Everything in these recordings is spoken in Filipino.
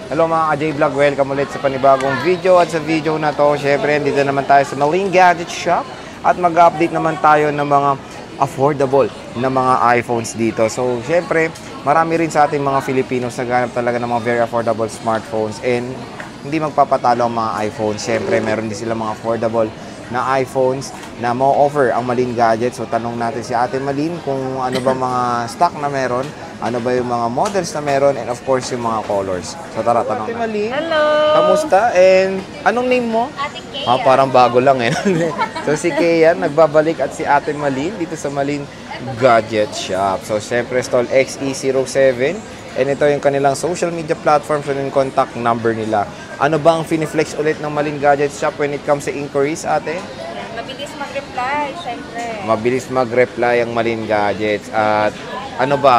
Hello mga ka-J-Vlog, welcome ulit sa panibagong video. At sa video na to, syempre, dito naman tayo sa Maling Gadget Shop. At mag-update naman tayo ng mga affordable na mga iPhones dito. So, syempre, marami rin sa ating mga Filipinos naghanap talaga ng mga very affordable smartphones. And hindi magpapatalo ang mga iPhones. Syempre, meron din sila mga affordable na iPhones na ma-offer ang Malin Gadget. So, tanong natin si Ate Malin kung ano ba mga stock na meron, ano ba yung mga models na meron, and of course, yung mga colors. So, tara, tanong Ate Malin. Hello! Kamusta? And anong name mo? Ate Kea. Parang bago lang eh. So, si Kea, nagbabalik at si Ate Malin dito sa Malin Gadget Shop. So, syempre, stall XE07. And ito yung kanilang social media platforms and yung contact number nila. Ano ba ang finiflex ulit ng Malin Gadget Shop when it comes to inquiries, ate? Mabilis mag-reply, syempre. Mabilis mag-reply ang Malin Gadgets. At ano ba,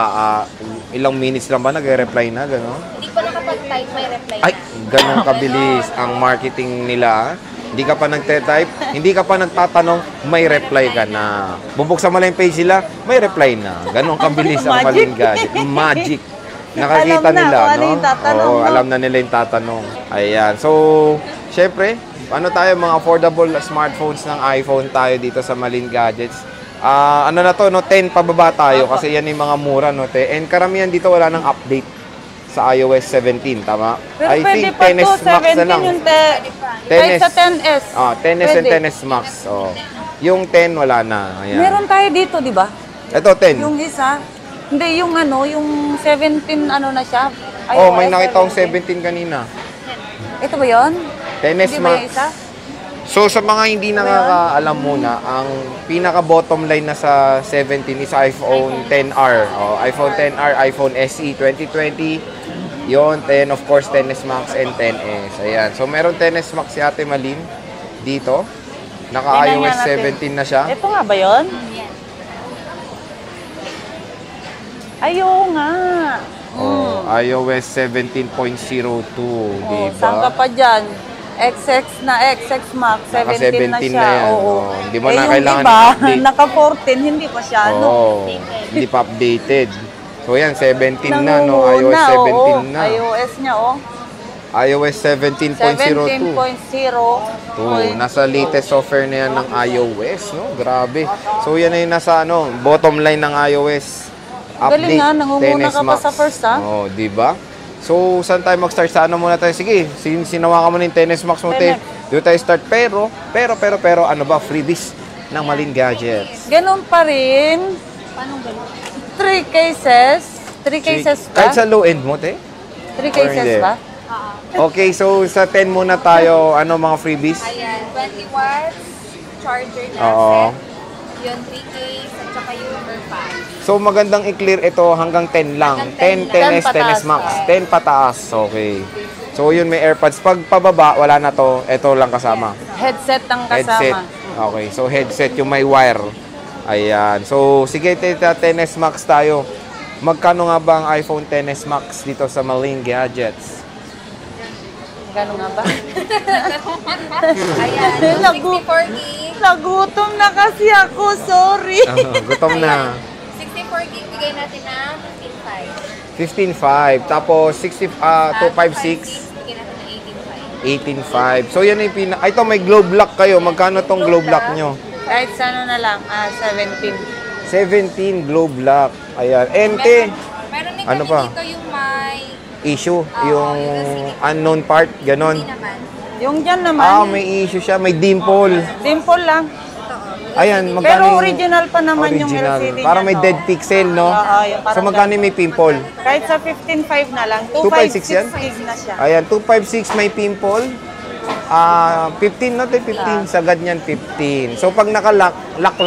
ilang minutes lang ba nag-reply na, gano'n? Hindi pa nakapag-type, may reply Ay, na. gano'n kabilis ang marketing nila. Hindi ka pa nagte-type, hindi ka pa nagtatanong, may reply ka na. Bubuksan mo lang yung page sila, may reply na. Gano'n kabilis ang Malin Gadget. Magic. Nakakita nila, no? Oo, alam na nila yung tatanong. Ayan. So, syempre, ano tayo, mga affordable smartphones ng iPhone tayo dito sa Malin Gadgets. Ano na to, no? 10 pababa tayo kasi yan yung mga mura, no? And karamihan dito wala nang update sa iOS 17, tama? Pero I think 10s Max na lang. Yung kahit sa 10S. 10s and 10s Max. Oh. Yung 10 wala na. Ayan. Meron tayo dito, di ba? Ito, 10. Yung isa. Hindi, yung yung 17 na siya. Oh, may nakita akong 17 kanina. Ito ba yun? 10s Hindi ba yung Max. isa? So, sa mga hindi nakakaalam muna, ang pinaka-bottom line na sa 17 is iPhone XR. Oh, iPhone XR, iPhone SE 2020. Yon, 10, of course, 10s Max and 10s. Ayan. So, meron 10s Max si Ate Malin dito. Naka-iOS 17 na siya. Ito nga ba yun? Ayaw nga. Oh, iOS 17.02, di ba? Saan ka pa dyan? XX na, XX Max, 17 na siya. yan. Oo. Hindi mo na yung kailangan iba, i-update. naka-14, hindi pa siya, Hindi pa updated. So yan, 17 na, no? Nangunguna, iOS 17 na. iOS niya, iOS 17.02. 17.0. Nasa latest software na yan ng iOS, no? Grabe. So yan na yung nasa, bottom line ng iOS update. Galing nga, nangunguna 10s ka pa Max. sa first, ha? Oh, di ba? So, saan tayo mag-start? Sa ano muna tayo? Sige, sinawa ka mo ng 10s Max mo, te. Dito tayo start. Pero, ano ba? Freebies ng Malin Gadgets. Ganun pa rin. Paano ganun? 3 cases. 3 cases ba? Kahit sa low end mo, te? 3 cases hindi? ba? Okay, so sa 10 muna tayo. Ano mga freebies? Ayan, 20 watts, charger na Oo. set. Yun, 3 case, at saka yung number 5. So, magandang i-clear ito hanggang 10 lang. 10, 10s, 10s Max. 10 pataas. Okay. So, yun may AirPods. Pag pababa, wala na to. Ito lang kasama. Headset ang Headset. kasama. Okay. So, headset yung may wire. Ayan. So, sige, 10s Max tayo. Magkano nga ba ang iPhone 10s Max dito sa Malin Gadgets? Ganun nga ba? Ayan, 64 gig. Nagutom na kasi ako. Sorry. Gutom na. 64 gig, bigay natin na 15.5. 15.5. Tapos, 256. Bigay natin na 18.5. 18.5. So, yan yung ito, may globe lock kayo. Magkano tong globe lock nyo? Kahit sa na lang. 17. 17 globe lock. Ayan. Ente. Meron din Ano kami pa? dito yung may Issue. Yung unknown part. Ganon. hindi naman. Yung dyan naman. May issue siya. May dimple. Dimple lang. Ayan. Pero Magkano yung original pa naman yung original? LCD Parang may niya, dead pixel, no? Oo, yung parang So, magkano yung may pimple? Kahit sa 15.5 na lang. 256 yan? 256 gig na siya. Ayan. 256 may pimple. 15 no? 15. Sagad niyan 15. So, pag nakalock, lock.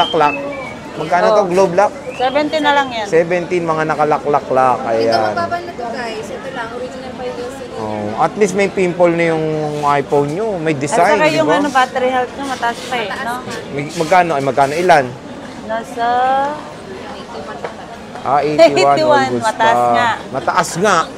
Magkano to? Globe lock? 17 na lang yan. 17 mga nakalock. Ito Ayan. mababa na to guys. Ito lang, original pa yung LCD. Oh, at least may pimple na yung iPhone nyo. May At design, saka di yung ba? battery health nyo, mataas pa eh. No? Magkano? Magkano? Ilan? Nasa 81. 81, All goods mataas pa. nga.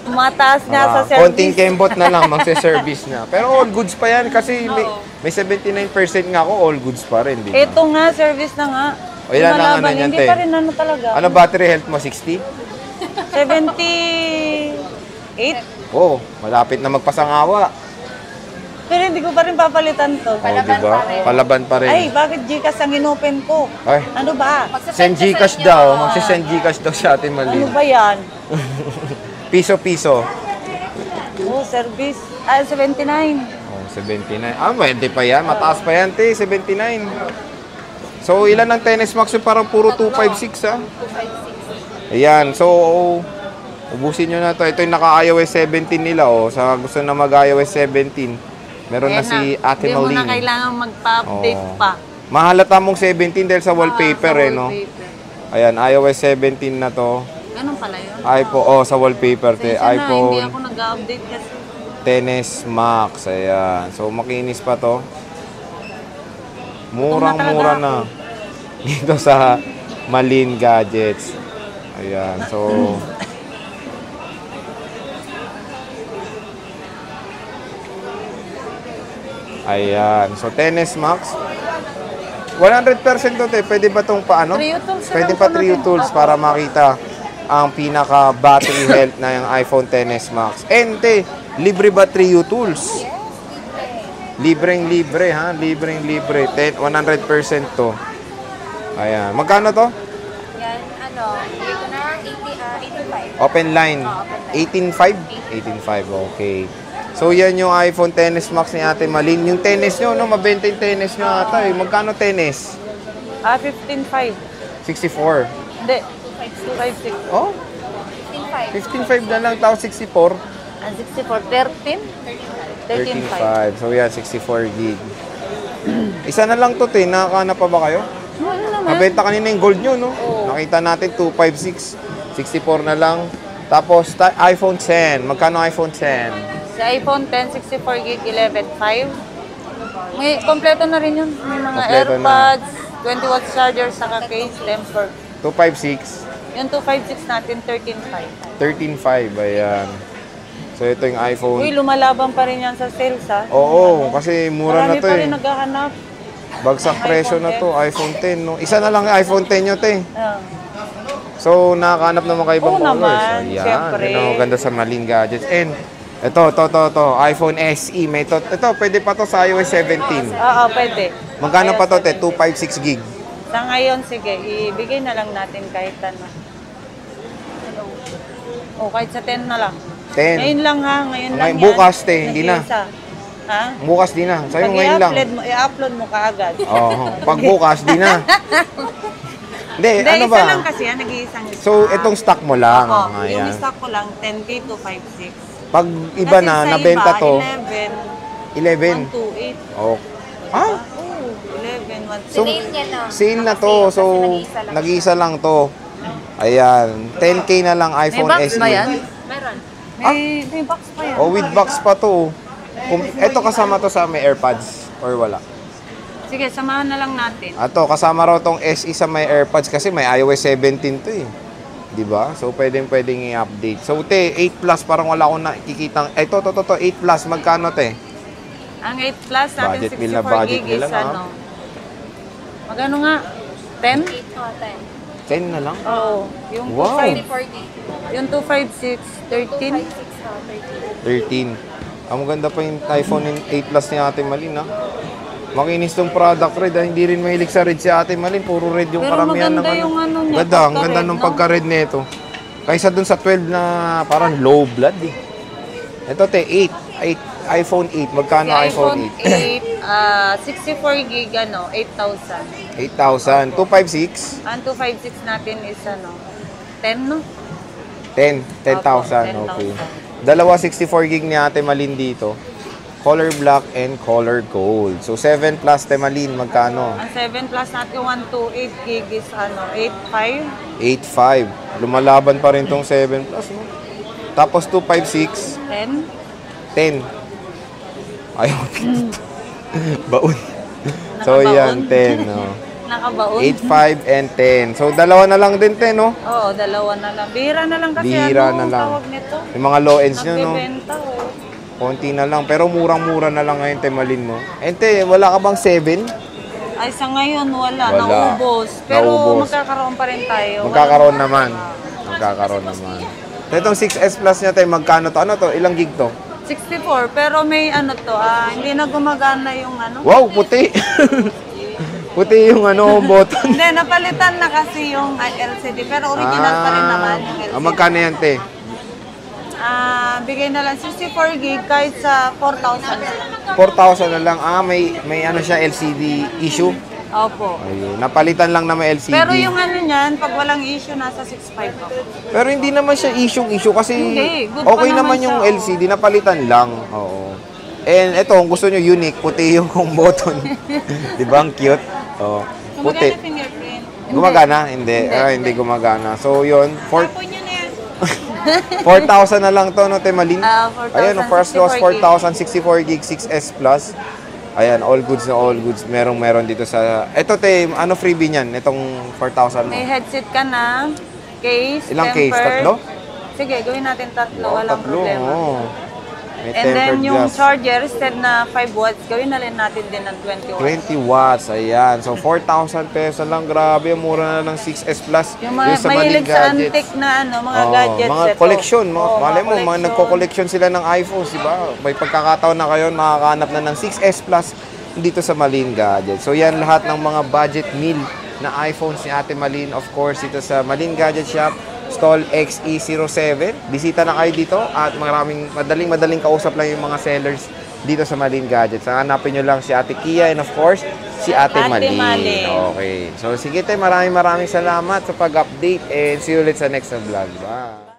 Mataas nga. sa service. Konting kembot na lang, magse-service na. Pero all goods pa yan kasi may 79% nga ako, all goods pa rin, di ba? Ito nga, service na nga. O, ilan ang ano Lumalaban, niyan, hindi te? pa rin talaga. Ano battery health mo? 60? 78? Oh, malapit na magpasangawa. Pero hindi ko pa rin papalitan to. Oh, di ba? Palaban pa rin. Ay, bakit Gcash ang inopen ko? Ay, Ano ba? send Gcash daw. Magsisend Gcash daw sa Ate Ano Malin. ba yan? Piso-piso. Oh, service. Ah, 79. Oh, 79. Ah, pwede pa yan. Mataas pa yan, te. 79. So, ilan ang tennis max yung parang puro 256, ha? 256. Ayan. So, ubusin nyo na to. Ito yung naka-iOS 17 nila, oh. Sa gusto na mag-iOS 17. Meron na si Ate Hindi mo Malin. na kailangan magpa-update Oo. pa. Mahalata mong 17 dahil sa wallpaper, Sa eh, no? wallpaper. Ayan, iOS 17 na to. Ganun pala yun. iPhone, oh, sa wallpaper, te. Pasensya na, hindi iPhone ako nag-update kasi. XS Max. Ayan. So, makinis pa to. Murang-mura na. Dito sa Malin Gadgets. Ayan. So, ayan. So, XS Max. 100% to, te. Pwede ba itong paano? Trio tools na Pwede lang pa po trio natin. tools Opo. para makita ang pinaka battery health na yung iPhone XS Max. And, te, libre ba trio tools? Libreng-libre, ha? Libreng-libre. 100% to. Ayan. Magkano to? Yan, ano, dito na, 85. Open line. open 18.5? 18.5, okay. So, yan yung iPhone XS Max ni Ate Malin. Yung tennis nyo, no? Mabenta yung tennis nyo ata, eh. Magkano tennis? Ah, 15.5. 64. Hindi. 256. Oh, 15.5. 15.5 na lang. Tapos 64. Ah, 64. 13? 13.5. 13.5. So, yan, 64 gig. Isa na lang to, te. Nakakahanap pa ba kayo? Ano naman? Nabenta kanina yung gold nyo, no? Oo. Nakita natin, 256. 64 na lang. Tapos, iPhone 10. Magkano iPhone 10? Sa iPhone 10, 64 gig, 11.5. May kompleto na rin yun. May mga Kompleto na. AirPods, 20 watts charger, saka case, temper. 256. Yung 256 natin, 13.5. 13.5. Ayan. So, ito yung iPhone. Uy, lumalaban pa rin yan sa sales, ha? Oo, kasi mura na Marami to, pa eh. rin naghahanap. Bagsak Ang presyo iPhone na to. iPhone 10, no? Isa na lang yung iPhone 10 nyo, te. Ah. So, nakakahanap naman kayo ibang Oo colors. naman, Ayan. syempre. Yun ang ganda sa Malin Gadgets. And, ito, iPhone SE. May ito, pwede pa to sa iOS 17. Oo, pwede. Magkano pa to, te? Ayos, 256 gig. Sa ngayon, sige, ibigay na lang natin kahit ano. O, kahit sa 10 na lang. 10. Ngayon lang ha, ngayon lang Ngayon, yan. bukas, te, hindi na. Nag-iisa. Ha? Bukas di na. Sa'yo Pag ngayon lang. i-upload mo kaagad. Oo. Pag bukas, di na. Hindi, Hindi, ano isa ba? lang kasi yan, nag-iisang stock. So, itong stock mo lang. Ako, yung Ayan. stock ko lang, 10K to 5.6. Pag iba Kasi na, sa nabenta iba, to, 11, 11. 128. Oh. Ah? Oo, 11, 128. So, Sale niya na. sale na to. So, Kasi nag-iisa lang to. Ayan. 10K na lang May iPhone box SE. ba yan? Meron. May box pa yan. Oh, with box pa to. Ito kasama to sa may AirPods or wala? Sige, samahan na lang natin. Ato, kasama raw tong SE sa may AirPods kasi may iOS 17 to eh. 'Di ba? So pwedeng i-update. So te, 8 Plus parang wala akong nakikitang. Ito, 8 Plus magkano te? Ang 8 Plus natin, Budget bill na 64 budget gig nila, is no? ano. Magano nga? 10? 8 o 10 10. na lang. Oo. Yung Wow. 256, yung 256, 13. 256 o 13. 13. Ang maganda pa yung iPhone 8 Plus ni Ate Malin, ha? Makinis tong product red, ha? Hindi rin mahilig sa red si Ate Malin. Puro red yung Pero karamihan ng maganda yung ano niya, Ganda, ang pagka-red, ganda nung no? pagka-red nito. Kaysa dun sa 12 na parang low blood, eh. Ito, te, 8. iPhone 8. Magkano Si iPhone 8, 64 gig, ano, 8,000. 8? 8,000. 256? Ang 256 natin is ano, 10, no? 10. 10,000. Opo, 10,000. Okay. Dalawa 64 gig ni Ate Malin dito. Color black and color gold. So, 7 Plus, Te Malin, magkano? Ang 7 Plus natin, 128 gig is ano, 8,500. 8.5. Lumalaban pa rin tong 7 Plus, no? Tapos 256, 10. 10. Ayaw. Baon. So, Nakabaon. yan, 10. No? Nakabaon. 8.5 and 10. So, dalawa na lang din, 10, no? Oo, dalawa na lang. Bihira na lang kasi Bihira ano na lang. tawag nito. Yung mga low ends nyo, no? Nagbebenta, oh. Konti na lang. Pero murang-mura na lang ngayon, Te Malin, no? Ente, wala ka bang 7? Ay, sa ngayon, wala. Wala. Naubos. Pero Naubos. magkakaroon pa rin tayo. Magkakaroon naman. Magkakaroon naman. So, itong 6S Plus niya tayo, magkano to? Ano to? Ilang gig to? 64, pero may ano to, hindi na gumagana yung ano. Wow, puti! Puti yung ano, button. Hindi, napalitan na kasi yung LCD, pero original pa rin naman yung LCD. Magkano yan, te? Bigay na lang 64 gig kahit sa 4,000. 4,000 na lang. May ano siya, LCD issue. Opo. Ayun, napalitan lang na may LCD. Pero yung ano niyan, pag walang issue, nasa 6,500 ako. Pero hindi naman siya issue kasi Hindi, good pa okay naman naman yung siya, LCD, napalitan lang. Oo. And ito, kung gusto nyo unique, puti yung button. Di ba? Ang cute. Oo. Puti. Gumagana fingerprint. Gumagana? Hindi. Hindi gumagana. So, yun. Tapon nyo na yan. 4,000 na lang to, no, Temalin? 4,000, Ayan, first loss, 64 gig. 4,000, 64 gig, 6S Plus. Ayan, all goods na all goods. Meron dito sa... Ito, te, ano freebie niyan? Itong 4,000 mo? May headset ka na, case, Ilang case? tempered. Tatlo? Sige, gawin natin tatlo, Oh, walang tatlo, problema. oo. May And then tempered yung glass. charger, instead na 5 watts, gawin na rin natin din ng 20 watts. 20 watts, ayan. So, 4,000 pesos lang. Grabe, mura na ng 6S Plus. Yung mga mahilig sa antique na ano, mga gadgets. Mga ito. collection. Oo, Malay mo, mga collection. nagko-collection sila ng iPhones, di ba? May pagkakataon na kayo, makakahanap na ng 6S Plus dito sa Malin Gadget. So, yan lahat ng mga budget meal na iPhones ni Ate Malin. Of course, dito sa Malin Gadget Shop. Stall XE07. Bisita na kayo dito at madaling kausap lang yung mga sellers dito sa Malin Gadgets. Hanapin nyo lang si Ate Kia and of course, si Ate Malin. Okay. So sige tayo, maraming salamat sa pag-update and see you ulit sa next na vlog. Bye!